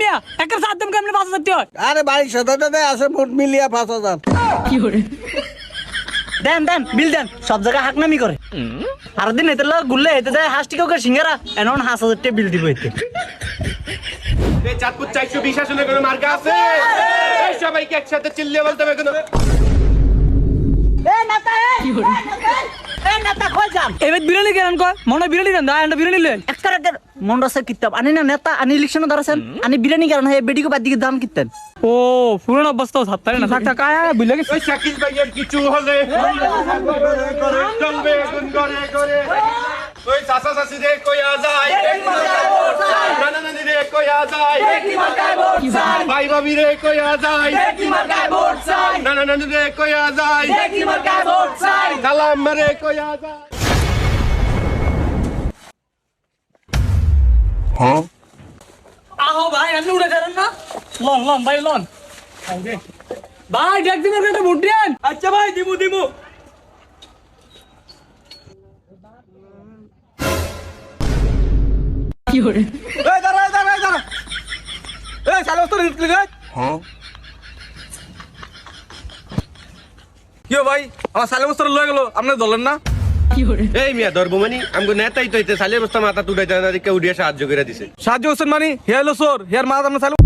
মিয়া একটা সাত দাম কেমনে 5000 টাকা আরে বাড়ির সাথে আছে মোট মিলিয়া 5000। কি করে দেন বিল দেন সব জায়গায় হাকনামি করে আর দিন এতে লোক গুললে এতে যায় হাঁস টিকে সিঙ্গারা এমন 5000 টাকা বিল দিব এতে এই চাঁদপুর 420 আসনে কোনো মার্কা আছে? এই সবাইকে একসাথে চিল্লিয়ে বলতে হবে কোনো এবার বিরিয়ানি কেন কয় মনে বিরিয়ানি দেন দা এন্ড বিরিয়ানি লই একটা মন্ডাসের কিতাব আনি না নেতা আনি ইলেকশনে দাঁড়াছেন আনি বিরিয়ানি কারণ হয় বেডিকে বাদ দিকে দাম কিতেন ও পুরনো অবস্থা ছাত্তারে না থাক থাক আয় বুঝলে গেছে ওই শাকিল ভাইয়ের কিছু হলে চলবে গুন করে করে ওই চাচা চাচি রে কইয়া যায় নানা নানি রে কইয়া যায় ভাই ভাবি রে কইয়া যায় নানা নানি রে কইয়া যায় কালাম রে কইয়া যায় আহো ভাই আমি উড়ে যাবেন না লন ভাই লন ভাই একদিনের একটা ভোট দেন আচ্ছা ভাই দিমু কি করে এই দাঁড়া এই সালস তো নিকলি গেছ কি ভাই আমার সালে বস্তা লয়ে গেল আপনি ধরলেন না? কি করে এই মিয়া ধর্মমানি আমগো নেতাই তো সালের বস্তা মাথা তুড়াই দেয় না কেউ উড়িয়ে সাহায্য করে দিছে সাহায্য করছেন মানে হে হলো সোর হেয়ার মা আপনার সালে